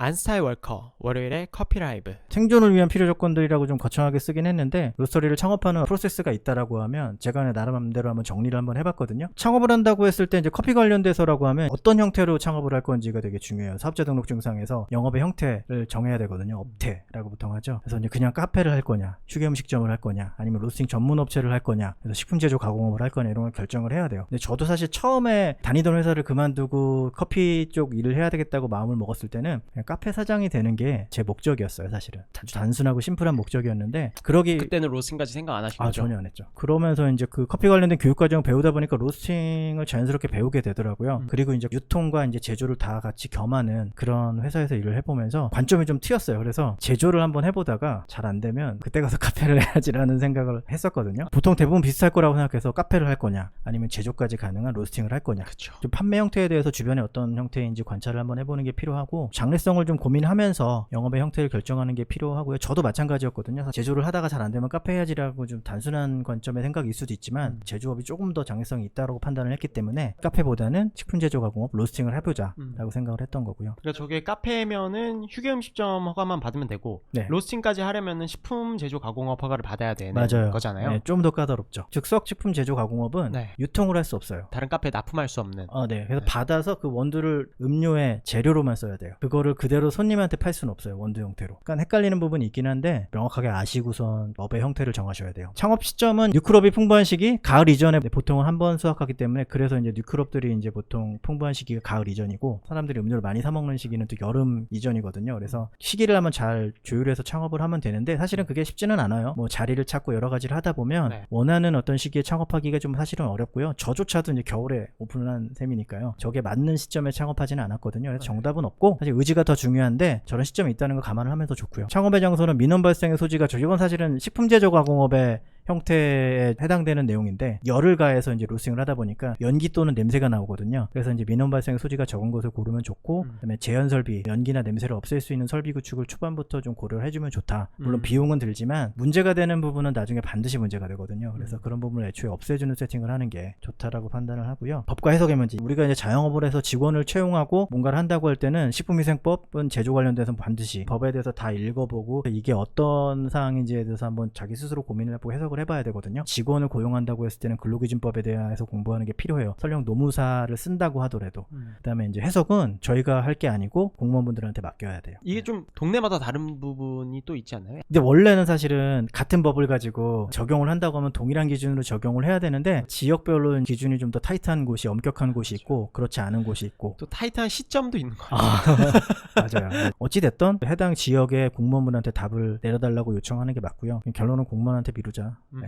안스타일 월커 월요일에 커피 라이브. 생존을 위한 필요 조건들이라고 좀 거창하게 쓰긴 했는데, 로스터리를 창업하는 프로세스가 있다라고 하면 제가 그냥 나름대로 한번 정리를 한번 해봤거든요. 창업을 한다고 했을 때 이제 커피 관련돼서라고 하면 어떤 형태로 창업을 할 건지가 되게 중요해요. 사업자 등록증상에서 영업의 형태를 정해야 되거든요. 업태라고 보통 하죠. 그래서 이제 그냥 카페를 할 거냐, 휴게 음식점을 할 거냐, 아니면 로스팅 전문 업체를 할 거냐, 그래서 식품 제조 가공업을 할 거냐, 이런 걸 결정을 해야 돼요. 근데 저도 사실 처음에 다니던 회사를 그만두고 커피 쪽 일을 해야 되겠다고 마음을 먹었을 때는 그냥 카페 사장이 되는 게 제 목적이었어요. 사실은 아주 단순하고 심플한 목적이었는데, 그때는 로스팅까지 생각 안 하신 거죠? 전혀 안 했죠. 그러면서 이제 그 커피 관련된 교육 과정을 배우다 보니까 로스팅을 자연스럽게 배우게 되더라고요. 그리고 이제 유통과 이제 제조를 다 같이 겸하는 그런 회사에서 일을 해보면서 관점이 좀 튀었어요. 그래서 제조를 한번 해보다가 잘 안 되면 그때 가서 카페를 해야지라는 생각을 했었거든요. 보통 대부분 비슷할 거라고 생각해서 카페를 할 거냐, 아니면 제조까지 가능한 로스팅을 할 거냐. 그쵸. 좀 판매 형태에 대해서 주변에 어떤 형태인지 관찰을 한번 해보는 게 필요하고, 장래성을 좀 고민하면서 영업의 형태를 결정하는 게 필요하고요. 저도 마찬가지였거든요. 제조를 하다가 잘 안 되면 카페 해야지라고 좀 단순한 관점의 생각일 수도 있지만, 제조업이 조금 더 장래성이 있다고 판단을 했기 때문에 카페보다는 식품 제조 가공업 로스팅을 해보자 라고 생각을 했던 거고요. 그러니까 저게 카페면은 휴게 음식점 허가만 받으면 되고, 네. 로스팅까지 하려면은 식품 제조 가공업 허가를 받아야 되는 맞아요. 거잖아요. 네, 좀 더 까다롭죠. 즉석 식품 제조 가공업은 네. 유통을 할 수 없어요. 다른 카페에 납품할 수 없는. 네. 그래서 네. 받아서 그 원두를 음료의 재료로만 써야 돼요. 그거를 그대로 손님한테 팔 수는 없어요. 원두 형태로. 그러니까 헷갈리는 부분이 있긴 한데, 명확하게 아시고선 업의 형태를 정하셔야 돼요. 창업 시점은 뉴크롭이 풍부한 시기, 가을 이전에 보통은 한 번 수확하기 때문에, 그래서 이제 뉴크롭들이 이제 보통 풍부한 시기가 가을 이전이고, 사람들이 음료를 많이 사 먹는 시기는 또 여름 이전이거든요. 그래서 시기를 한번 잘 조율해서 창업을 하면 되는데, 사실은 그게 쉽지는 않아요. 뭐 자리를 찾고 여러 가지를 하다 보면 네. 원하는 어떤 시기에 창업하기가 좀 사실은 어렵고요. 저조차도 이제 겨울에 오픈을 한 셈이니까요. 저게 맞는 시점에 창업하지는 않았거든요. 그래서 정답은 없고, 사실 의지가 더 중요한데 저런 시점이 있다는 걸 감안을 하면서 좋고요. 창업의 장소는 민원 발생의 소지가 이건 사실은 식품 제조 가공업의 형태에 해당되는 내용인데, 열을 가해서 이제 로스팅을 하다 보니까 연기 또는 냄새가 나오거든요. 그래서 이제 민원 발생의 소지가 적은 것을 고르면 좋고, 그다음에 제한 설비, 연기나 냄새를 없앨 수 있는 설비 구축을 초반부터 좀 고려를 해주면 좋다. 물론 비용은 들지만 문제가 되는 부분은 나중에 반드시 문제가 되거든요. 그래서 그런 부분을 애초에 없애주는 세팅을 하는 게 좋다라고 판단을 하고요. 법과 해석의 문제, 우리가 이제 자영업을 해서 직원을 채용하고 뭔가를 한다고 할 때는 식품위생법은 제조 관련돼서 반드시 법에 대해서 다 읽어보고, 이게 어떤 사항인지에 대해서 한번 자기 스스로 고민을 해보고 해석을 해봐야 되거든요. 직원을 고용한다고 했을 때는 근로기준법에 대해서 공부하는 게 필요해요. 설령 노무사를 쓴다고 하더라도. 그다음에 이제 해석은 저희가 할 게 아니고 공무원분들한테 맡겨야 돼요. 이게 좀 동네마다 다른 부분이 또 있지 않나요? 근데 원래는 사실은 같은 법을 가지고 적용을 한다고 하면 동일한 기준으로 적용을 해야 되는데, 지역별로 기준이 좀 더 타이트한 곳이, 엄격한 곳이 있고, 그렇지 않은 곳이 있고. 또 타이트한 시점도 있는 거예요. 맞아요. 어찌됐든 해당 지역의 공무원분한테 답을 내려달라고 요청하는 게 맞고요. 결론은 공무원한테 미루자. 네.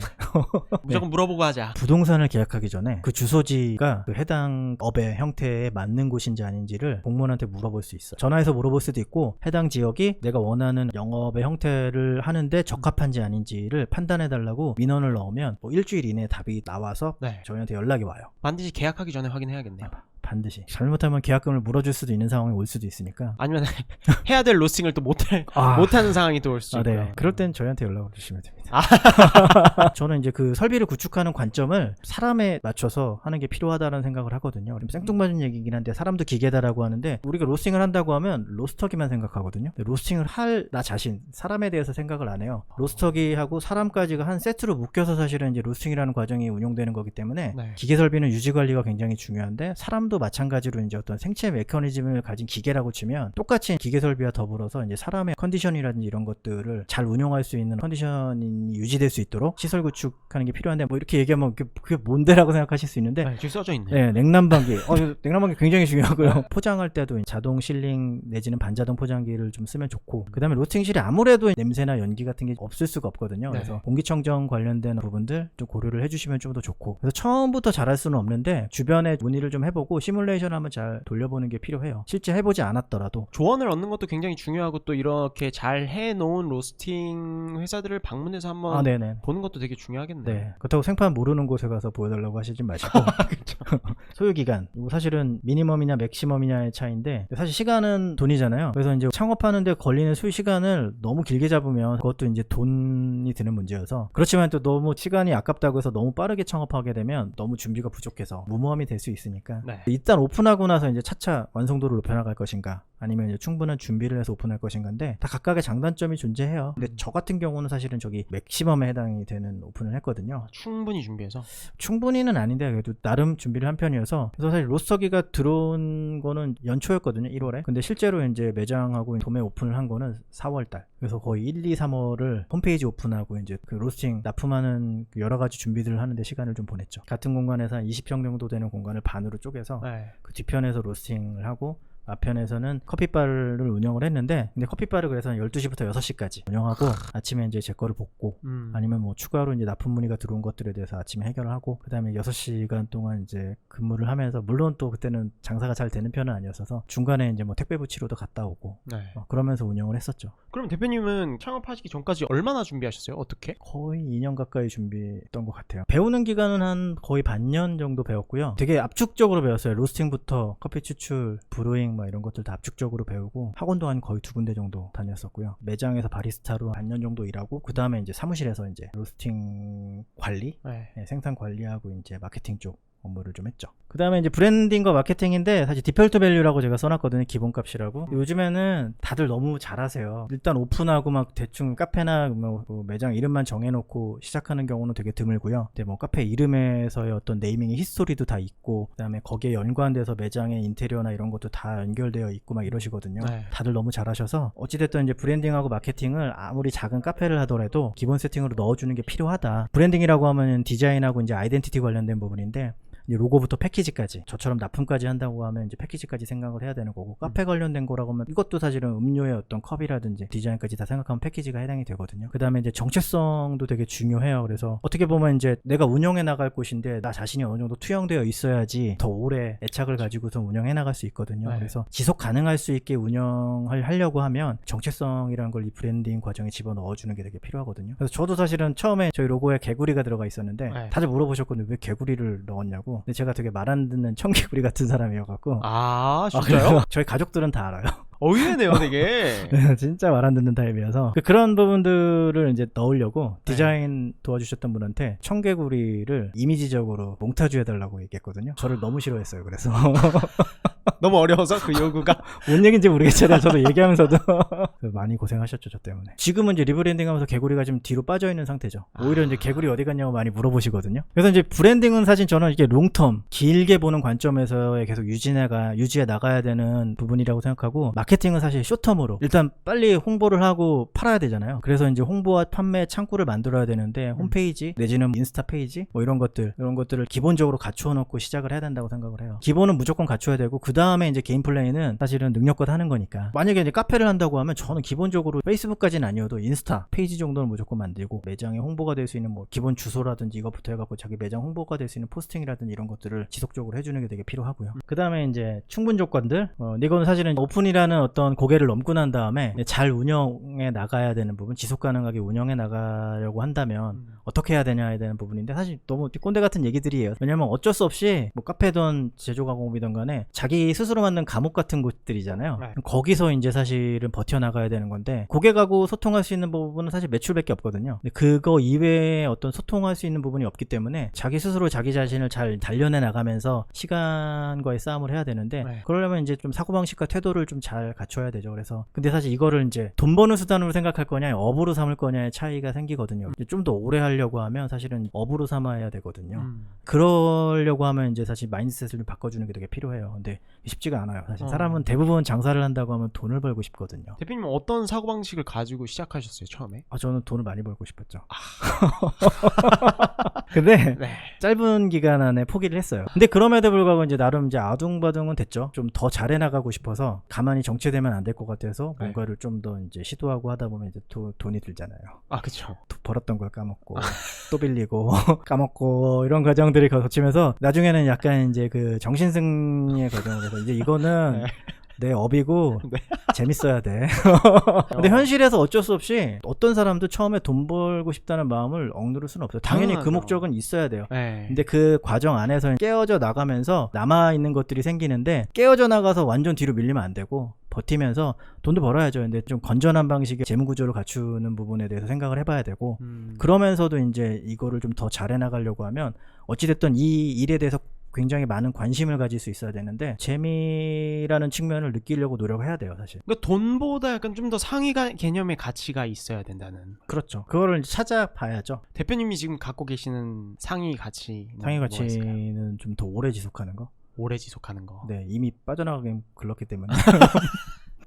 무조건 물어보고 하자. 부동산을 계약하기 전에 그 주소지가 그 해당 업의 형태에 맞는 곳인지 아닌지를 공무원한테 물어볼 수 있어요. 전화해서 물어볼 수도 있고, 해당 지역이 내가 원하는 영업의 형태를 하는데 적합한지 아닌지를 판단해달라고 민원을 넣으면 뭐 일주일 이내에 답이 나와서 네. 저희한테 연락이 와요. 반드시 계약하기 전에 확인해야겠네요. 반드시. 잘못하면 계약금을 물어줄 수도 있는 상황이 올 수도 있으니까. 아니면 해야 될 로스팅을 또 못하는 상황이 또 올 수 있고요. 네. 그럴 땐 저희한테 연락을 주시면 됩니다. 저는 이제 그 설비를 구축하는 관점을 사람에 맞춰서 하는 게 필요하다는 생각을 하거든요. 생뚱맞은 얘기긴 한데, 사람도 기계다라고 하는데, 우리가 로스팅을 한다고 하면 로스터기만 생각하거든요. 로스팅을 할 나 자신, 사람에 대해서 생각을 안 해요. 로스터기하고 사람까지가 한 세트로 묶여서 사실은 이제 로스팅이라는 과정이 운용되는 거기 때문에, 네. 기계 설비는 유지 관리가 굉장히 중요한데, 사람도 마찬가지로 이제 어떤 생체 메커니즘을 가진 기계라고 치면, 똑같이 기계 설비와 더불어서 이제 사람의 컨디션이라든지 이런 것들을 잘 운용할 수 있는 컨디션이 유지될 수 있도록 시설 구축하는 게 필요한데, 뭐 이렇게 얘기하면 그게 뭔데라고 생각하실 수 있는데, 네, 저기 써져 있네. 네, 냉난방기. 냉난방기 굉장히 중요하고요. 포장할 때도 자동 실링 내지는 반자동 포장기를 좀 쓰면 좋고, 그 다음에 로스팅실에 아무래도 냄새나 연기 같은 게 없을 수가 없거든요. 네. 그래서 공기청정 관련된 부분들 좀 고려를 해주시면 좀 더 좋고, 그래서 처음부터 잘할 수는 없는데 주변에 문의를 좀 해보고 시뮬레이션 한번 잘 돌려보는 게 필요해요. 실제 해보지 않았더라도. 조언을 얻는 것도 굉장히 중요하고, 또 이렇게 잘 해놓은 로스팅 회사들을 방문해서 한번 네네. 보는 것도 되게 중요하겠네요. 네. 그렇다고 생판 모르는 곳에 가서 보여달라고 하시지 마시고. 소요기간. 이거 사실은 미니멈이냐 맥시멈이냐의 차이인데, 사실 시간은 돈이잖아요. 그래서 이제 창업하는데 걸리는 소요 시간을 너무 길게 잡으면 그것도 이제 돈이 드는 문제여서, 그렇지만 또 너무 시간이 아깝다고 해서 너무 빠르게 창업하게 되면 너무 준비가 부족해서 무모함이 될 수 있으니까, 네. 일단 오픈하고 나서 이제 차차 완성도를 높여나갈 것인가, 아니면 이제 충분한 준비를 해서 오픈할 것인가인데 다 각각의 장단점이 존재해요. 근데 저 같은 경우는 사실은 저기 맥시멈에 해당이 되는 오픈을 했거든요. 충분히 준비해서. 충분히는 아닌데 그래도 나름 준비를 한 편이어서 그래서 사실 로스터기가 들어온 거는 연초였거든요. 1월에. 근데 실제로 이제 매장하고 도매 오픈을 한 거는 4월달. 그래서 거의 1, 2, 3월을 홈페이지 오픈하고 이제 그 로스팅 납품하는 여러 가지 준비들을 하는데 시간을 좀 보냈죠. 같은 공간에서 한 20평 정도 되는 공간을 반으로 쪼개서 네. 그 뒤편에서 로스팅을 하고 앞편에서는 커피바를 운영을 했는데 근데 커피바를 그래서 12시부터 6시까지 운영하고 아침에 이제 제 거를 볶고 아니면 뭐 추가로 이제 납품 문의가 들어온 것들에 대해서 아침에 해결을 하고 그 다음에 6시간 동안 이제 근무를 하면서 물론 또 그때는 장사가 잘 되는 편은 아니었어서 중간에 이제 뭐 택배 부치로도 갔다 오고 네. 그러면서 운영을 했었죠. 그럼 대표님은 창업하시기 전까지 얼마나 준비하셨어요? 어떻게? 거의 2년 가까이 준비했던 것 같아요. 배우는 기간은 한 거의 반년 정도 배웠고요. 되게 압축적으로 배웠어요. 로스팅부터 커피 추출, 브루잉 막 이런 것들 다 압축적으로 배우고 학원도 한 거의 2군데 정도 다녔었고요. 매장에서 바리스타로 반년 정도 일하고 그 다음에 이제 사무실에서 이제 로스팅 관리, 네. 생산 관리하고 이제 마케팅 쪽 업무를 좀 했죠. 그 다음에 이제 브랜딩과 마케팅인데 사실 디폴트 밸류라고 제가 써놨거든요. 기본값이라고. 요즘에는 다들 너무 잘하세요. 일단 오픈하고 막 대충 카페나 뭐 매장 이름만 정해놓고 시작하는 경우는 되게 드물고요. 근데 뭐 카페 이름에서의 어떤 네이밍의 히스토리도 다 있고 그 다음에 거기에 연관돼서 매장의 인테리어나 이런 것도 다 연결되어 있고 막 이러시거든요. 네. 다들 너무 잘하셔서 어찌됐든 이제 브랜딩하고 마케팅을 아무리 작은 카페를 하더라도 기본 세팅으로 넣어주는 게 필요하다. 브랜딩이라고 하면 디자인하고 이제 아이덴티티 관련된 부분인데 이제 로고부터 패키지까지 저처럼 납품까지 한다고 하면 이제 패키지까지 생각을 해야 되는 거고 카페 관련된 거라고 하면 이것도 사실은 음료의 어떤 컵이라든지 디자인까지 다 생각하면 패키지가 해당이 되거든요. 그 다음에 이제 정체성도 되게 중요해요. 그래서 어떻게 보면 이제 내가 운영해 나갈 곳인데 나 자신이 어느 정도 투영되어 있어야지 더 오래 애착을 가지고서 운영해 나갈 수 있거든요. 네. 그래서 지속 가능할 수 있게 운영을 하려고 하면 정체성이라는 걸 이 브랜딩 과정에 집어넣어 주는 게 되게 필요하거든요. 그래서 저도 사실은 처음에 저희 로고에 개구리가 들어가 있었는데 네. 다들 물어보셨거든요. 왜 개구리를 넣었냐고. 근데 제가 되게 말 안 듣는 청개구리 같은 사람이어갖고 아, 진짜요? 그래서 저희 가족들은 다 알아요. 의외네요, 되게. 진짜 말 안 듣는 타입이어서 그런 부분들을 이제 넣으려고 디자인 도와주셨던 분한테 청개구리를 이미지적으로 몽타주 해달라고 얘기했거든요. 저를 너무 싫어했어요. 그래서 너무 어려워서 그 요구가. 뭔 얘기인지 모르겠지만 저도 얘기하면서도 많이 고생하셨죠, 저 때문에. 지금은 이제 리브랜딩 하면서 개구리가 좀 뒤로 빠져 있는 상태죠. 오히려 이제 개구리 어디 갔냐고 많이 물어보시거든요. 그래서 이제 브랜딩은 사실 저는 이게 롱텀, 길게 보는 관점에서 계속 유지해 나가야 되는 부분이라고 생각하고 마케팅은 사실 쇼텀으로 일단 빨리 홍보를 하고 팔아야 되잖아요. 그래서 이제 홍보와 판매 창구를 만들어야 되는데 홈페이지 내지는 인스타 페이지 뭐 이런 것들을 기본적으로 갖추어 놓고 시작을 해야 된다고 생각을 해요. 기본은 무조건 갖춰야 되고 그 다음에 이제 게임 플레이는 사실은 능력껏 하는 거니까. 만약에 이제 카페를 한다고 하면 저는 기본적으로 페이스북까지는 아니어도 인스타 페이지 정도는 무조건 만들고 매장에 홍보가 될 수 있는 뭐 기본 주소라든지 이것부터 해갖고 자기 매장 홍보가 될 수 있는 포스팅이라든지 이런 것들을 지속적으로 해주는 게 되게 필요하고요. 그 다음에 이제 충분 조건들 이거는 사실은 오픈이라는 어떤 고개를 넘고 난 다음에 잘 운영해 나가야 되는 부분, 지속 가능하게 운영해 나가려고 한다면 어떻게 해야 되냐에 대한 부분인데 사실 너무 꼰대 같은 얘기들이에요. 왜냐면 어쩔 수 없이 뭐 카페든 제조가공업이든 간에 자기 스스로 만든 감옥 같은 곳들이잖아요. 네. 거기서 이제 사실은 버텨나가야 되는 건데 고객하고 소통할 수 있는 부분은 사실 매출밖에 없거든요. 근데 그거 이외에 어떤 소통할 수 있는 부분이 없기 때문에 자기 스스로 자기 자신을 잘 단련해 나가면서 시간과의 싸움을 해야 되는데 네. 그러려면 이제 좀 사고방식과 태도를 좀 잘 갖춰야 되죠. 그래서 근데 사실 이거를 이제 돈 버는 수단으로 생각할 거냐 업으로 삼을 거냐의 차이가 생기거든요. 좀 더 오래 하려고 하면 사실은 업으로 삼아야 되거든요. 그러려고 하면 이제 사실 마인드셋을 좀 바꿔주는 게 되게 필요해요. 근데 쉽지가 않아요. 사실 사람은 대부분 장사를 한다고 하면 돈을 벌고 싶거든요. 대표님은 어떤 사고방식을 가지고 시작하셨어요, 처음에? 저는 돈을 많이 벌고 싶었죠. 근데 네. 짧은 기간 안에 포기를 했어요. 근데 그럼에도 불구하고 이제 나름 이제 아둥바둥은 됐죠. 좀 더 잘해 나가고 싶어서 가만히 정체되면 안 될 것 같아서 네. 뭔가를 좀 더 이제 시도하고 하다 보면 이제 돈이 들잖아요. 아, 그쵸. 벌었던 걸 까먹고 또 빌리고 까먹고 이런 과정들이 거치면서 나중에는 약간 이제 그 정신승리의 과정을 해서 이제 이거는 네. 내 업이고 네. 재밌어야 돼. 근데 현실에서 어쩔 수 없이 어떤 사람도 처음에 돈 벌고 싶다는 마음을 억누를 수는 없어요. 당연히 그 당연하죠. 목적은 있어야 돼요. 네. 근데 그 과정 안에서 깨어져 나가면서 남아있는 것들이 생기는데 깨어져 나가서 완전 뒤로 밀리면 안 되고 버티면서 돈도 벌어야죠. 근데 좀 건전한 방식의 재무 구조를 갖추는 부분에 대해서 생각을 해봐야 되고 그러면서도 이제 이거를 좀 더 잘해 나가려고 하면 어찌됐든 이 일에 대해서 굉장히 많은 관심을 가질 수 있어야 되는데 재미라는 측면을 느끼려고 노력해야 돼요, 사실. 그러니까 돈보다 약간 좀 더 상위 개념의 가치가 있어야 된다는. 그렇죠. 그거를 찾아봐야죠. 대표님이 지금 갖고 계시는 상위 가치. 상위 가치는 좀 더 오래 지속하는 거. 오래 지속하는 거. 네, 이미 빠져나가긴 글렀기 때문에.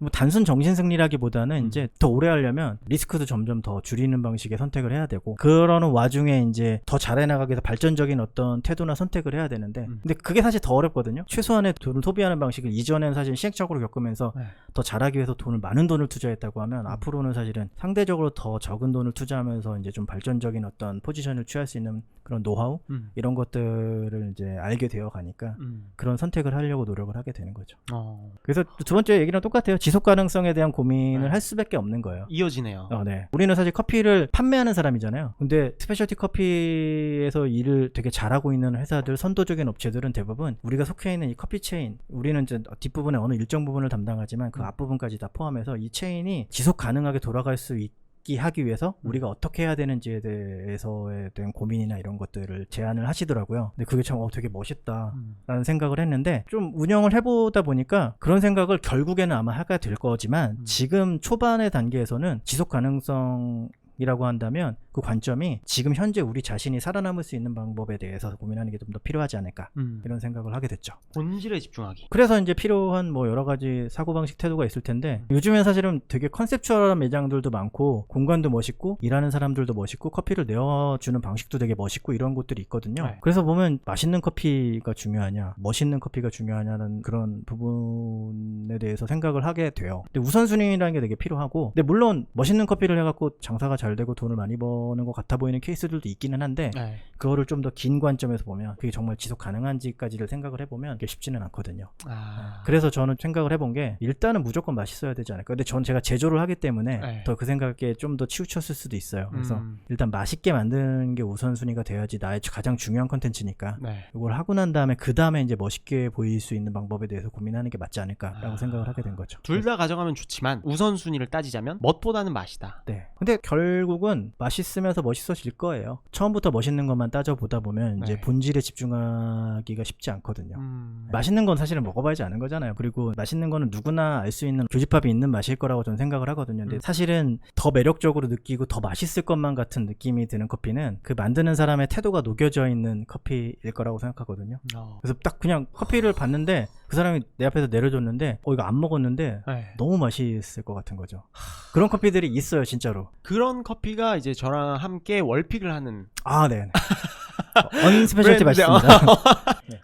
뭐 단순 정신 승리라기보다는 이제 더 오래 하려면 리스크도 점점 더 줄이는 방식의 선택을 해야 되고, 그러는 와중에 이제 더 잘해 나가기 위해서 발전적인 어떤 태도나 선택을 해야 되는데 근데 그게 사실 더 어렵거든요. 최소한의 돈을 소비하는 방식을 이전에는 사실 시행착오를 겪으면서 더 잘하기 위해서 많은 돈을 투자했다고 하면 앞으로는 사실은 상대적으로 더 적은 돈을 투자하면서 이제 좀 발전적인 어떤 포지션을 취할 수 있는 그런 노하우 이런 것들을 이제 알게 되어 가니까 그런 선택을 하려고 노력을 하게 되는 거죠. 그래서 두 번째 얘기랑 똑같아요. 지속 가능성에 대한 고민을 할 수밖에 없는 거예요. 이어지네요. 네. 우리는 사실 커피를 판매하는 사람이잖아요. 근데 스페셜티 커피에서 일을 되게 잘하고 있는 회사들, 선도적인 업체들은 대부분 우리가 속해 있는 이 커피 체인, 우리는 이제 뒷부분에 어느 일정 부분을 담당하지만 그 앞부분까지 다 포함해서 이 체인이 지속 가능하게 돌아갈 수 하기 위해서 우리가 어떻게 해야 되는지에 대해서에 대한 고민이나 이런 것들을 제안을 하시더라고요. 근데 그게 참 되게 멋있다라는 생각을 했는데, 좀 운영을 해보다 보니까 그런 생각을 결국에는 아마 하게 될 거지만 지금 초반의 단계에서는 지속 가능성 이라고 한다면 그 관점이 지금 현재 우리 자신이 살아남을 수 있는 방법에 대해서 고민하는 게 좀 더 필요하지 않을까 이런 생각을 하게 됐죠. 본질에 집중하기. 그래서 이제 필요한 뭐 여러 가지 사고방식 태도가 있을 텐데 요즘엔 사실은 되게 컨셉추얼한 매장들도 많고 공간도 멋있고 일하는 사람들도 멋있고 커피를 내어주는 방식도 되게 멋있고 이런 곳들이 있거든요. 그래서 보면 맛있는 커피가 중요하냐 멋있는 커피가 중요하냐는 그런 부분에 대해서 생각을 하게 돼요. 근데 우선순위라는 게 되게 필요하고, 근데 물론 멋있는 커피를 해갖고 장사가 잘 되고 돈을 많이 버는 것 같아 보이는 케이스들도 있기는 한데 그거를 좀 더 긴 관점에서 보면 그게 정말 지속 가능한지까지를 생각을 해보면 그게 쉽지는 않거든요. 그래서 저는 생각을 해본 게 일단은 무조건 맛있어야 되지 않을까. 근데 제가 제조를 하기 때문에 더 그 생각에 좀 더 치우쳤을 수도 있어요. 그래서 일단 맛있게 만드는 게 우선순위가 돼야지 나의 가장 중요한 컨텐츠니까 이걸 하고 난 다음에 그 다음에 이제 멋있게 보일 수 있는 방법에 대해서 고민하는 게 맞지 않을까라고 생각을 하게 된 거죠. 둘 다 가져가면 좋지만 우선순위를 따지자면 멋보다는 맛이다. 네. 근데 결국은 맛있으면서 멋있어질 거예요. 처음부터 멋있는 것만 따져보다 보면 이제 본질에 집중하기가 쉽지 않거든요. 맛있는 건 사실은 먹어봐야지 아는 거잖아요. 그리고 맛있는 거는 누구나 알 수 있는 교집합이 있는 맛일 거라고 저는 생각을 하거든요. 근데 사실은 더 매력적으로 느끼고 더 맛있을 것만 같은 느낌이 드는 커피는 그 만드는 사람의 태도가 녹여져 있는 커피일 거라고 생각하거든요. 그래서 딱 그냥 커피를 봤는데 그 사람이 내 앞에서 내려줬는데 이거 안 먹었는데 너무 맛있을 것 같은 거죠. 그런 커피들이 있어요, 진짜로. 그런 커피가 이제 저랑 함께 월픽을 하는. 네. 언스페셜티 맛있습니다.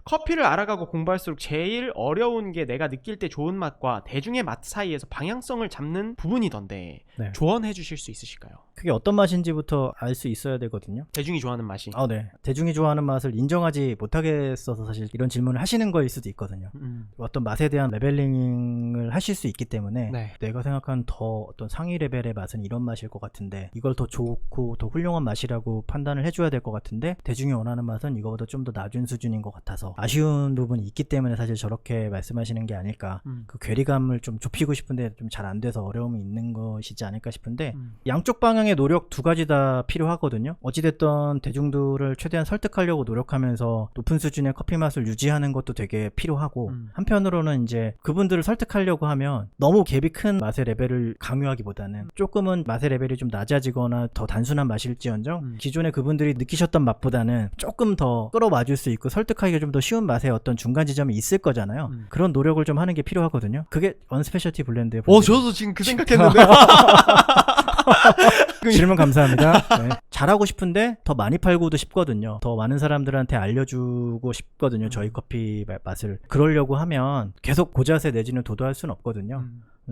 커피를 알아가고 공부할수록 제일 어려운 게 내가 느낄 때 좋은 맛과 대중의 맛 사이에서 방향성을 잡는 부분이던데 조언해 주실 수 있으실까요? 그게 어떤 맛인지부터 알 수 있어야 되거든요. 대중이 좋아하는 맛이. 네. 대중이 좋아하는 맛을 인정하지 못하겠어서 사실 이런 질문을 하시는 거일 수도 있거든요. 어떤 맛에 대한 레벨링을 하실 수 있기 때문에 내가 생각하는 더 어떤 상위 레벨의 맛은 이런 맛일 것 같은데 이걸 더 좋고 더 훌륭한 맛이라고 판단을 해줘야 될 것 같은데 대중이 원하는 맛은 이거보다 좀 더 낮은 수준인 것 같아서 아쉬운 부분이 있기 때문에 사실 저렇게 말씀하시는 게 아닐까. 그 괴리감을 좀 좁히고 싶은데 좀 잘 안 돼서 어려움이 있는 것이지 않을까 싶은데 양쪽 방향의 노력 두 가지 다 필요하거든요. 어찌됐든 대중들을 최대한 설득하려고 노력하면서 높은 수준의 커피 맛을 유지하는 것도 되게 필요하고 한편으로는 이제 그분들을 설득하려고 하면 너무 갭이 큰 맛의 레벨을 강요하기보다는 조금은 맛의 레벨이 좀 낮아지거나 더 단순한 맛일지언정 기존에 그분들이 느끼셨던 맛보다는 조금 더 끌어와줄 수 있고 설득하기가 좀 더 쉬운 맛의 어떤 중간 지점이 있을 거잖아요. 그런 노력을 좀 하는 게 필요하거든요. 그게 언스페셜티 블렌드의 저도 지금 그 생각했는데 질문 감사합니다. 잘하고 싶은데 더 많이 팔고도 싶거든요. 더 많은 사람들한테 알려주고 싶거든요. 저희 커피 맛을. 그러려고 하면 계속 고자세 내지는 도도할 수는 없거든요.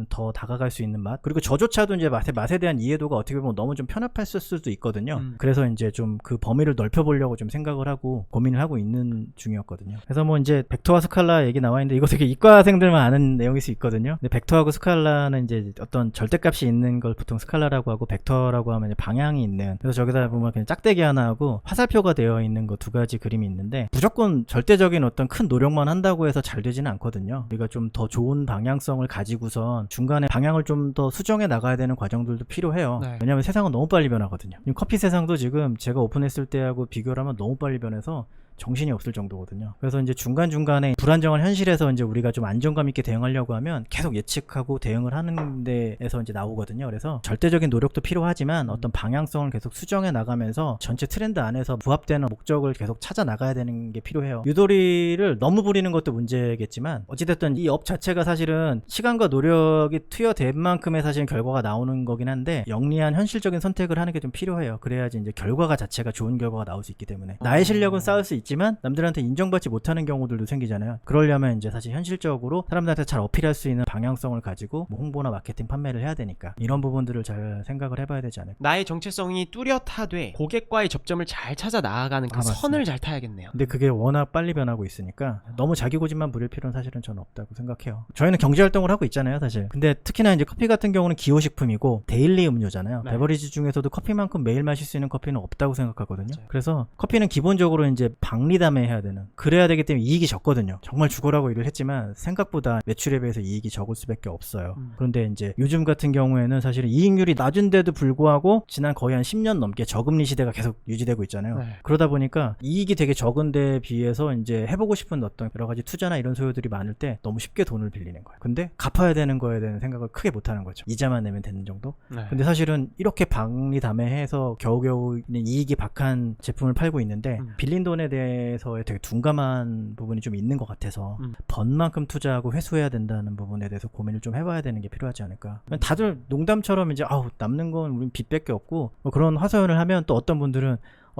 더 다가갈 수 있는 맛. 그리고 저조차도 이제 맛에 대한 이해도가 어떻게 보면 너무 좀 편협했을 수도 있거든요. 그래서 이제 좀 그 범위를 넓혀보려고 좀 생각을 하고 고민을 하고 있는 중이었거든요. 그래서 뭐 이제 벡터와 스칼라 얘기 나와 있는데 이거 되게 이과생들만 아는 내용일 수 있거든요. 근데 벡터하고 스칼라는 이제 어떤 절대값이 있는 걸 보통 스칼라라고 하고 벡터라고 하면 방향이 있는. 그래서 저기다 보면 그냥 짝대기 하나 하고 화살표가 되어 있는 거 두 가지 그림이 있는데 무조건 절대적인 어떤 큰 노력만 한다고 해서 잘 되지는 않거든요. 우리가 좀 더 좋은 방향성을 가지고선 중간에 방향을 좀 더 수정해 나가야 되는 과정들도 필요해요. 왜냐하면 세상은 너무 빨리 변하거든요. 커피 세상도 지금 제가 오픈했을 때하고 비교를 하면 너무 빨리 변해서 정신이 없을 정도거든요. 그래서 이제 중간중간에 불안정한 현실에서 이제 우리가 좀 안정감 있게 대응하려고 하면 계속 예측하고 대응을 하는 데에서 이제 나오거든요. 그래서 절대적인 노력도 필요하지만 어떤 방향성을 계속 수정해 나가면서 전체 트렌드 안에서 부합되는 목적을 계속 찾아 나가야 되는 게 필요해요. 유도리를 너무 부리는 것도 문제겠지만 어찌됐든 이 업 자체가 사실은 시간과 노력이 투여된 만큼의 사실 결과가 나오는 거긴 한데 영리한 현실적인 선택을 하는 게 좀 필요해요. 그래야지 이제 결과가 자체가 좋은 결과가 나올 수 있기 때문에 나의 실력은 쌓을 수 있지만 남들한테 인정받지 못하는 경우들도 생기잖아요. 그러려면 이제 사실 현실적으로 사람들한테 잘 어필할 수 있는 방향성을 가지고 뭐 홍보나 마케팅 판매를 해야 되니까 이런 부분들을 잘 생각을 해봐야 되지 않을까. 나의 정체성이 뚜렷하되 고객과의 접점을 잘 찾아 나아가는 그 선을 잘 타야겠네요. 근데 그게 워낙 빨리 변하고 있으니까 너무 자기 고집만 부릴 필요는 사실은 저는 없다고 생각해요. 저희는 경제활동을 하고 있잖아요, 사실. 근데 특히나 이제 커피 같은 경우는 기호식품이고 데일리 음료잖아요. 네. 베버리지 중에서도 커피만큼 매일 마실 수 있는 커피는 없다고 생각하거든요. 맞아요. 그래서 커피는 기본적으로 이제 박리담해야 되는, 그래야 되기 때문에 이익이 적거든요. 정말 죽어라고 일을 했지만 생각보다 매출에 비해서 이익이 적을 수밖에 없어요. 그런데 이제 요즘 같은 경우에는 사실은 이익률이 낮은데도 불구하고 지난 거의 한 10년 넘게 저금리 시대가 계속 유지되고 있잖아요. 네. 그러다 보니까 이익이 되게 적은 데에 비해서 이제 해보고 싶은 어떤 여러 가지 투자나 이런 소요들이 많을 때 너무 쉽게 돈을 빌리는 거예요. 근데 갚아야 되는 거에 대한 생각을 크게 못하는 거죠. 이자만 내면 되는 정도? 네. 근데 사실은 이렇게 박리담회해서 겨우겨우 이익이 박한 제품을 팔고 있는데 빌린 돈에 대해서의 되게 둔감한 부분이 좀 있는 것 같아서 번 만큼 투자하고 회수해야 된다는 부분에 대해서 고민을 좀 해봐야 되는 게 필요하지 않을까. 다들 농담처럼 이제 남는 건 우린 빚밖에 없고 뭐 그런 화소연을 하면 또 어떤 분들은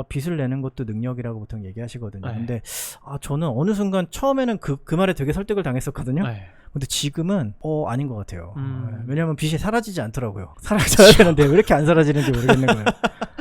빚을 내는 것도 능력이라고 보통 얘기하시거든요. 네. 근데 저는 어느 순간 처음에는 그 말에 되게 설득을 당했었거든요. 네. 근데 지금은 아닌 것 같아요. 왜냐면 빚이 사라지지 않더라고요. 사라져야 되는데 왜 이렇게 안 사라지는지 모르겠는 거예요.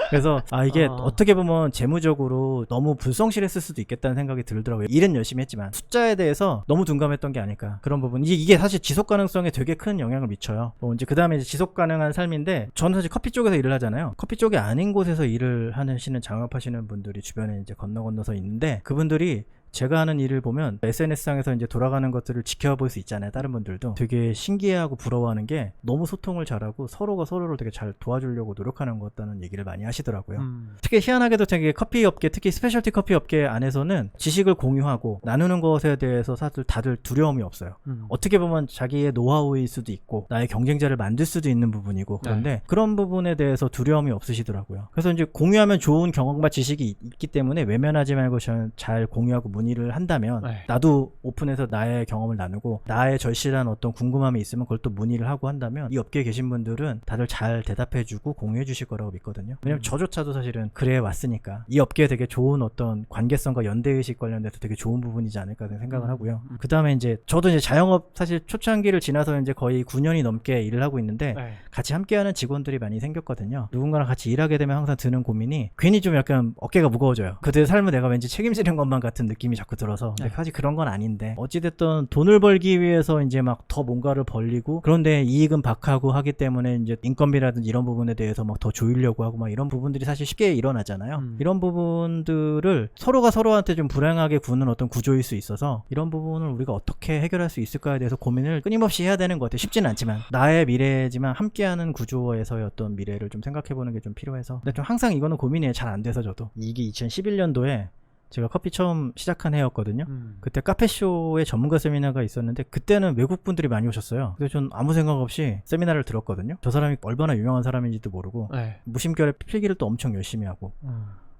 그래서 이게 어떻게 보면 재무적으로 너무 불성실했을 수도 있겠다는 생각이 들더라고요. 일은 열심히 했지만 숫자에 대해서 너무 둔감했던 게 아닐까. 그런 부분. 이게 사실 지속 가능성에 되게 큰 영향을 미쳐요. 이제 그 다음에 지속 가능한 삶인데 저는 사실 커피 쪽에서 일을 하잖아요. 커피 쪽이 아닌 곳에서 일을 하시는 장업하시는 분들이 주변에 이제 건너서 있는데 그분들이 제가 하는 일을 보면 SNS상에서 이제 돌아가는 것들을 지켜볼 수 있잖아요. 다른 분들도 되게 신기해하고 부러워하는 게 너무 소통을 잘하고 서로가 서로를 되게 잘 도와주려고 노력하는 것 같다는 얘기를 많이 하시더라고요. 특히 희한하게도 되게 커피 업계, 특히 스페셜티 커피 업계 안에서는 지식을 공유하고 나누는 것에 대해서 다들 두려움이 없어요. 어떻게 보면 자기의 노하우일 수도 있고 나의 경쟁자를 만들 수도 있는 부분이고 그런데 그런 부분에 대해서 두려움이 없으시더라고요. 그래서 이제 공유하면 좋은 경험과 지식이 있기 때문에 외면하지 말고 잘 공유하고 문의를 한다면 나도 오픈해서 나의 경험을 나누고 나의 절실한 어떤 궁금함이 있으면 그걸 또 문의를 하고 한다면 이 업계에 계신 분들은 다들 잘 대답해주고 공유해주실 거라고 믿거든요. 왜냐면 저조차도 사실은 그래 왔으니까 이 업계에 되게 좋은 어떤 관계성과 연대의식 관련돼서 되게 좋은 부분이지 않을까 생각을 하고요. 그 다음에 이제 저도 이제 자영업 사실 초창기를 지나서 이제 거의 9년이 넘게 일을 하고 있는데 같이 함께하는 직원들이 많이 생겼거든요. 누군가랑 같이 일하게 되면 항상 드는 고민이 괜히 좀 약간 어깨가 무거워져요. 그들의 삶을 내가 왠지 책임지는 것만 같은 느낌이 자꾸 들어서 근데 사실 그런 건 아닌데 어찌됐든 돈을 벌기 위해서 이제 막 더 뭔가를 벌리고 그런데 이익은 박하고 하기 때문에 이제 인건비라든지 이런 부분에 대해서 막 더 조이려고 하고 막 이런 부분들이 사실 쉽게 일어나잖아요. 이런 부분들을 서로가 서로한테 좀 불행하게 구는 어떤 구조일 수 있어서 이런 부분을 우리가 어떻게 해결할 수 있을까에 대해서 고민을 끊임없이 해야 되는 것 같아요. 쉽지는 않지만 나의 미래지만 함께하는 구조에서의 어떤 미래를 좀 생각해보는 게 좀 필요해서 근데 좀 항상 이거는 고민이 잘 안 돼서 저도 이게 2011년도에 제가 커피 처음 시작한 해였거든요. 그때 카페쇼에 전문가 세미나가 있었는데 그때는 외국 분들이 많이 오셨어요. 그래서 전 아무 생각 없이 세미나를 들었거든요. 저 사람이 얼마나 유명한 사람인지도 모르고 무심결에 필기를 또 엄청 열심히 하고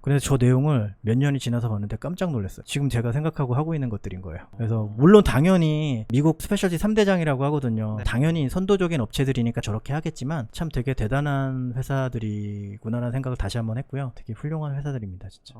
그래서 저 내용을 몇 년이 지나서 봤는데 깜짝 놀랐어요. 지금 제가 생각하고 하고 있는 것들인 거예요. 그래서 물론 당연히 미국 스페셜티 3대장이라고 하거든요. 당연히 선도적인 업체들이니까 저렇게 하겠지만 참 되게 대단한 회사들이구나라는 생각을 다시 한번 했고요. 되게 훌륭한 회사들입니다. 진짜.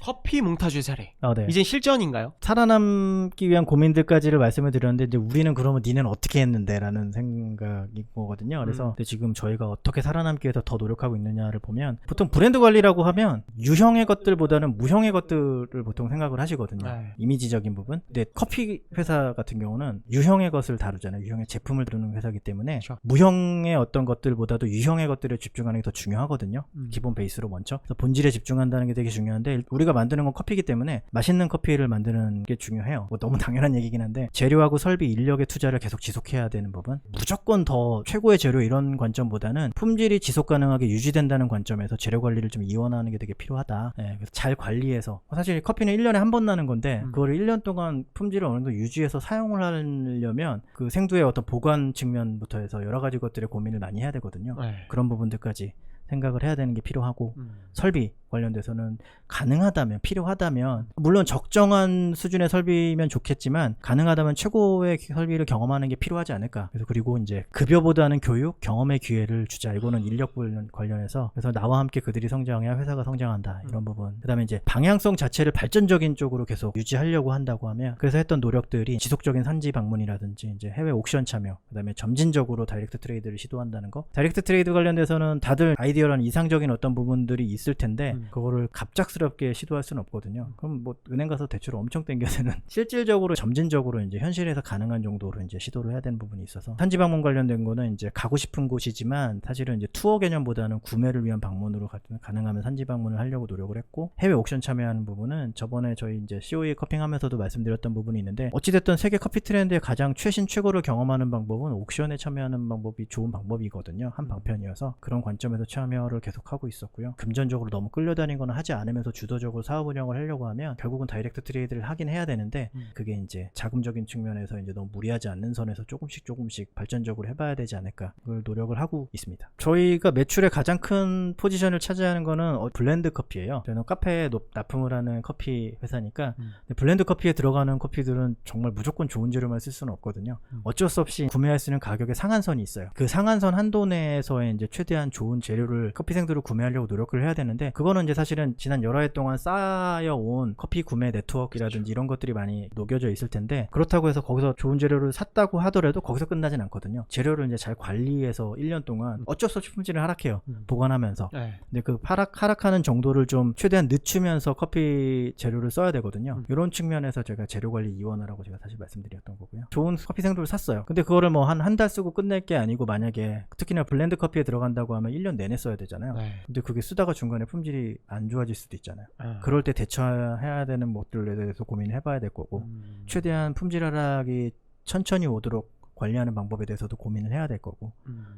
커피 몽타주의 사례. 네. 이젠 실전인가요? 살아남기 위한 고민들까지를 말씀을 드렸는데 이제 우리는 그러면 니는 어떻게 했는데 라는 생각인 거거든요. 그래서 근데 지금 저희가 어떻게 살아남기 위해서 더 노력하고 있느냐를 보면 보통 브랜드 관리라고 하면 유형의 것들보다는 무형의 것들을 보통 생각을 하시거든요. 이미지적인 부분. 근데 커피 회사 같은 경우는 유형의 것을 다루잖아요. 유형의 제품을 다루는 회사이기 때문에 그렇죠. 무형의 어떤 것들보다도 유형의 것들에 집중하는 게 더 중요하거든요. 기본 베이스로 먼저. 그래서 본질에 집중한다는 게 되게 중요한데 우리가 만드는 건 커피이기 때문에 맛있는 커피를 만드는 게 중요해요. 뭐 너무 당연한 얘기긴 한데 재료하고 설비, 인력의 투자를 계속 지속해야 되는 부분. 무조건 더 최고의 재료 이런 관점보다는 품질이 지속 가능하게 유지된다는 관점에서 재료 관리를 좀 이원하는 게 되게 필요하다. 필요하다. 그래서 잘 관리해서 사실 커피는 1년에 한 번 나는 건데 그거를 1년 동안 품질을 어느 정도 유지해서 사용을 하려면 그 생두의 어떤 보관 측면부터 해서 여러 가지 것들에 고민을 많이 해야 되거든요. 그런 부분들까지 생각을 해야 되는 게 필요하고 설비 관련돼서는 가능하다면 필요하다면 물론 적정한 수준의 설비면 좋겠지만 가능하다면 최고의 설비를 경험하는 게 필요하지 않을까. 그래서 그리고 이제 급여보다는 교육, 경험의 기회를 주자. 이거는 인력 관련해서 그래서 나와 함께 그들이 성장해야 회사가 성장한다. 이런 부분. 그다음에 이제 방향성 자체를 발전적인 쪽으로 계속 유지하려고 한다고 하면 그래서 했던 노력들이 지속적인 산지 방문이라든지 이제 해외 옥션 참여, 그다음에 점진적으로 다이렉트 트레이드를 시도한다는 거. 다이렉트 트레이드 관련돼서는 다들 아이디어라는 이상적인 어떤 부분들이 있을 텐데 그거를 갑작스럽게 시도할 수는 없거든요. 그럼 뭐 은행 가서 대출을 엄청 땡겨야 되는 실질적으로 점진적으로 이제 현실에서 가능한 정도로 이제 시도를 해야 되는 부분이 있어서 산지 방문 관련된 거는 이제 가고 싶은 곳이지만 사실은 이제 투어 개념보다는 구매를 위한 방문으로 가능하면 산지 방문을 하려고 노력을 했고 해외 옥션 참여하는 부분은 저번에 저희 이제 COE 커핑하면서도 말씀드렸던 부분이 있는데 어찌됐든 세계 커피 트렌드의 가장 최신 최고를 경험하는 방법은 옥션에 참여하는 방법이 좋은 방법이거든요. 한 방편이어서 그런 관점에서 참여를 계속하고 있었고요. 금전적으로 너무 끌려다니거나 하지 않으면서 주도적으로 사업 운영을 하려고 하면 결국은 다이렉트 트레이드를 하긴 해야 되는데 그게 이제 자금적인 측면에서 이제 너무 무리하지 않는 선에서 조금씩 발전적으로 해봐야 되지 않을까 그걸 노력을 하고 있습니다. 저희가 매출의 가장 큰 포지션을 차지하는 거는 블렌드 커피예요. 저는 카페에 납품을 하는 커피 회사니까 블렌드 커피에 들어가는 커피들은 정말 무조건 좋은 재료만 쓸 수는 없거든요. 어쩔 수 없이 구매할 수 있는 가격의 상한선이 있어요. 그 상한선 한도 내에서의 이제 최대한 좋은 재료를 커피생들을 구매하려고 노력을 해야 되는데 그거는 이제 사실은 지난 여러 해 동안 쌓여온 커피 구매 네트워크라든지 이런 것들이 많이 녹여져 있을 텐데 그렇다고 해서 거기서 좋은 재료를 샀다고 하더라도 거기서 끝나진 않거든요. 재료를 이제 잘 관리해서 1년 동안 어쩔 수 없이 품질을 하락해요. 보관하면서. 근데 그 하락하는 정도를 좀 최대한 늦추면서 커피 재료를 써야 되거든요. 이런 측면에서 제가 재료관리 이원화라고 제가 사실 말씀드렸던 거고요. 좋은 커피 생두를 샀어요. 근데 그거를 뭐 한 달 쓰고 끝낼 게 아니고 만약에 특히나 블렌드 커피에 들어간다고 하면 1년 내내 써야 되잖아요. 근데 그게 쓰다가 중간에 품질이 안 좋아질 수도 있잖아요. 그럴 때 대처해야 되는 것들에 대해서 고민을 해봐야 될 거고 최대한 품질 하락이 천천히 오도록 관리하는 방법에 대해서도 고민을 해야 될 거고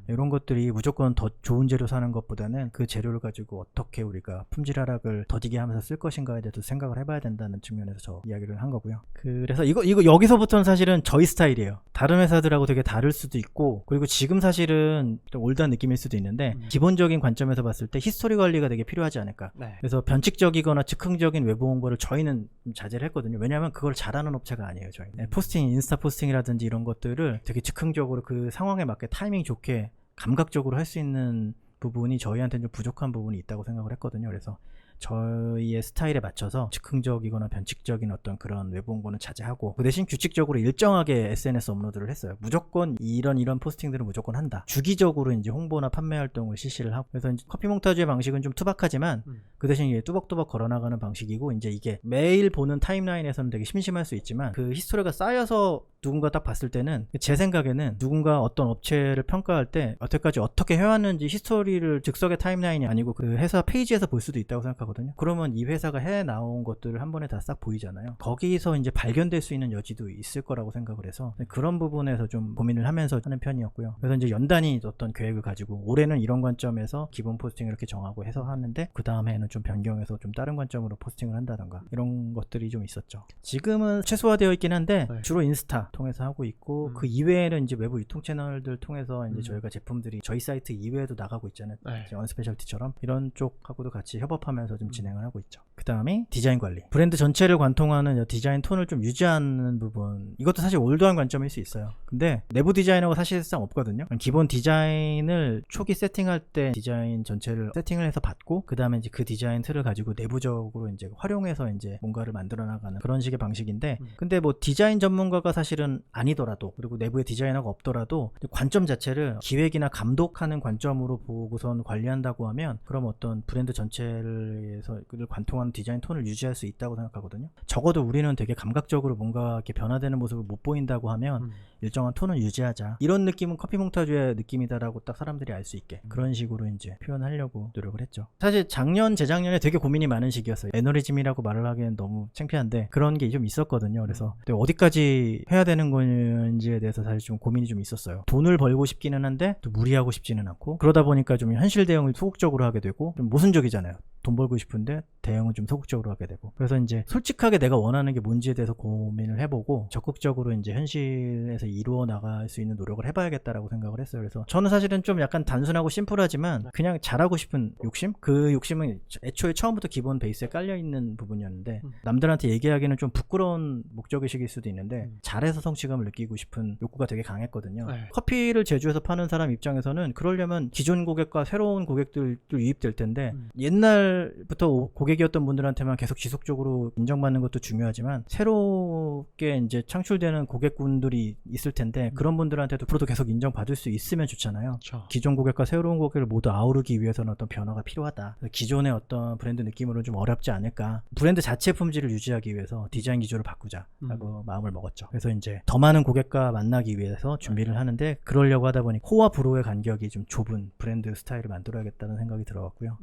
이런 것들이 무조건 더 좋은 재료 사는 것보다는 그 재료를 가지고 어떻게 우리가 품질 하락을 더디게 하면서 쓸 것인가에 대해서 생각을 해봐야 된다는 측면에서 저 이야기를 한 거고요. 그래서 이거 여기서부터는 사실은 저희 스타일이에요. 다른 회사들하고 되게 다를 수도 있고 그리고 지금 사실은 좀 올드한 느낌일 수도 있는데 기본적인 관점에서 봤을 때 히스토리 관리가 되게 필요하지 않을까. 그래서 변칙적이거나 즉흥적인 외부 홍보를 저희는 좀 자제를 했거든요. 왜냐하면 그걸 잘하는 업체가 아니에요. 저희는 포스팅, 인스타 포스팅이라든지 이런 것들을 되게 즉흥적으로 그 상황에 맞게 타이밍 좋게 감각적으로 할 수 있는 부분이 저희한테는 좀 부족한 부분이 있다고 생각을 했거든요. 그래서 저희의 스타일에 맞춰서 즉흥적이거나 변칙적인 어떤 그런 외부 홍보는 자제하고 그 대신 규칙적으로 일정하게 SNS 업로드를 했어요. 무조건 이런 포스팅들은 무조건 한다. 주기적으로 이제 홍보나 판매 활동을 실시를 하고 그래서 이제 커피 몽타주의 방식은 좀 투박하지만 그 대신 이게 뚜벅뚜벅 걸어나가는 방식이고 이제 이게 매일 보는 타임라인에서는 되게 심심할 수 있지만 그 히스토리가 쌓여서 누군가 딱 봤을 때는 제 생각에는 누군가 어떤 업체를 평가할 때 여태까지 어떻게 해왔는지 히스토리를 즉석의 타임라인이 아니고 그 회사 페이지에서 볼 수도 있다고 생각하거든요. 그러면 이 회사가 해 나온 것들을 한 번에 다 싹 보이잖아요. 거기서 이제 발견될 수 있는 여지도 있을 거라고 생각을 해서 그런 부분에서 좀 고민을 하면서 하는 편이었고요. 그래서 이제 연단위 어떤 계획을 가지고 올해는 이런 관점에서 기본 포스팅을 이렇게 정하고 해서 하는데 그 다음 해에는 좀 변경해서 좀 다른 관점으로 포스팅을 한다던가 이런 것들이 좀 있었죠. 지금은 최소화되어 있긴 한데 주로 인스타 통해서 하고 있고 그 이외에는 이제 외부 유통 채널들 통해서 이제 저희가 제품들이 저희 사이트 이외에도 나가고 있잖아요. 언스페셜티처럼 이런 쪽하고도 같이 협업하면서 좀 진행을 하고 있죠. 그 다음에 디자인 관리. 브랜드 전체를 관통하는 디자인 톤을 좀 유지하는 부분. 이것도 사실 올드한 관점일 수 있어요. 근데 내부 디자이너가 사실상 없거든요. 기본 디자인을 초기 세팅할 때 디자인 전체를 세팅을 해서 받고 그 다음에 이제 그 디자인 틀을 가지고 내부적으로 이제 활용해서 이제 뭔가를 만들어 나가는 그런 식의 방식인데 근데 뭐 디자인 전문가가 사실은 아니더라도 그리고 내부에 디자이너가 없더라도 관점 자체를 기획이나 감독하는 관점으로 보고선 관리한다고 하면 그럼 어떤 브랜드 전체에서 그를 관통하는 디자인 톤을 유지할 수 있다고 생각하거든요. 적어도 우리는 되게 감각적으로 뭔가 이렇게 변화되는 모습을 못 보인다고 하면 일정한 톤은 유지하자. 이런 느낌은 커피 몽타주의 느낌이다라고 딱 사람들이 알 수 있게 그런 식으로 이제 표현하려고 노력을 했죠. 사실 작년, 재작년에 되게 고민이 많은 시기였어요. 애너리즘이라고 말을 하기엔 너무 창피한데 그런 게 좀 있었거든요. 그래서 어디까지 해야 되는 건지에 대해서 사실 좀 고민이 좀 있었어요. 돈을 벌고 싶기는 한데 또 무리하고 싶지는 않고 그러다 보니까 좀 현실 대응을 소극적으로 하게 되고 좀 모순적이잖아요. 돈 벌고 싶은데 대응은 좀 소극적으로 하게 되고 그래서 이제 솔직하게 내가 원하는 게 뭔지에 대해서 고민을 해보고 적극적으로 이제 현실에서 이루어 나갈 수 있는 노력을 해봐야겠다라고 생각을 했어요. 그래서 저는 사실은 좀 약간 단순하고 심플하지만 그냥 잘하고 싶은 욕심? 그 욕심은 애초에 처음부터 기본 베이스에 깔려있는 부분이었는데 남들한테 얘기하기는 좀 부끄러운 목적의식일 수도 있는데 잘해서 성취감을 느끼고 싶은 욕구가 되게 강했거든요. 커피를 제조해서 파는 사람 입장에서는 그러려면 기존 고객과 새로운 고객들도 유입될 텐데 옛날부터 고객이었던 분들한테만 계속 지속적으로 인정받는 것도 중요하지만 새롭게 이제 창출되는 고객군들이 있을 텐데 그런 분들한테도 앞으로도 계속 인정받을 수 있으면 좋잖아요. 그렇죠. 기존 고객과 새로운 고객을 모두 아우르기 위해서는 어떤 변화가 필요하다. 기존의 어떤 브랜드 느낌으로는 좀 어렵지 않을까. 브랜드 자체 품질을 유지하기 위해서 디자인 기조를 바꾸자라고 마음을 먹었죠. 그래서 이제 더 많은 고객과 만나기 위해서 준비를 하는데 그러려고 하다 보니 코와 브로의 간격이 좀 좁은 브랜드 스타일을 만들어야겠다는 생각이 들어갔고요.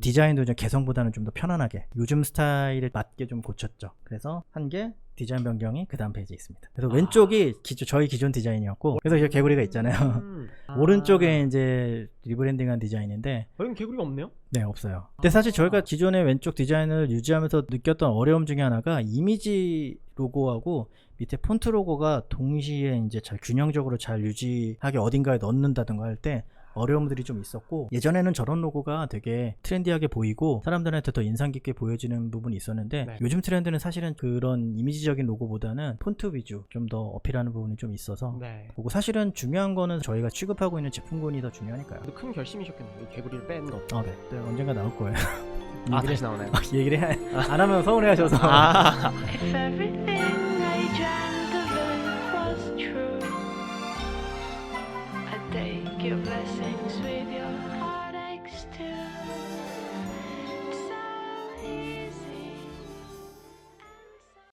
디자인도 이제 개성보다는 좀 더 편안하게 요즘 스타일에 맞게 좀 고쳤죠. 그래서 한 게 디자인 변경이 그 다음 페이지에 있습니다. 그래서 왼쪽이 저희 기존 디자인이었고 그래서 이제 개구리가 있잖아요. 오른쪽에 이제 리브랜딩한 디자인인데 여긴 개구리가 없네요? 네, 없어요. 근데 사실 저희가 기존의 왼쪽 디자인을 유지하면서 느꼈던 어려움 중에 하나가 이미지 로고하고 밑에 폰트 로고가 동시에 이제 잘 균형적으로 잘 유지하게 어딘가에 넣는다든가 할 때 어려움들이 좀 있었고 예전에는 저런 로고가 되게 트렌디하게 보이고 사람들한테 더 인상 깊게 보여지는 부분이 있었는데 네. 요즘 트렌드는 사실은 그런 이미지적인 로고보다는 폰트 위주 좀 더 어필하는 부분이 좀 있어서 네. 그리고 사실은 중요한 거는 저희가 취급하고 있는 제품군이 더 중요하니까요. 근데 큰 결심이셨겠네요. 이 개구리를 뺀 것. 네. 네, 언젠가 나올 거예요. 아, 다시 나오나요? 얘기를 안 하면 서운해하셔서 아. If everything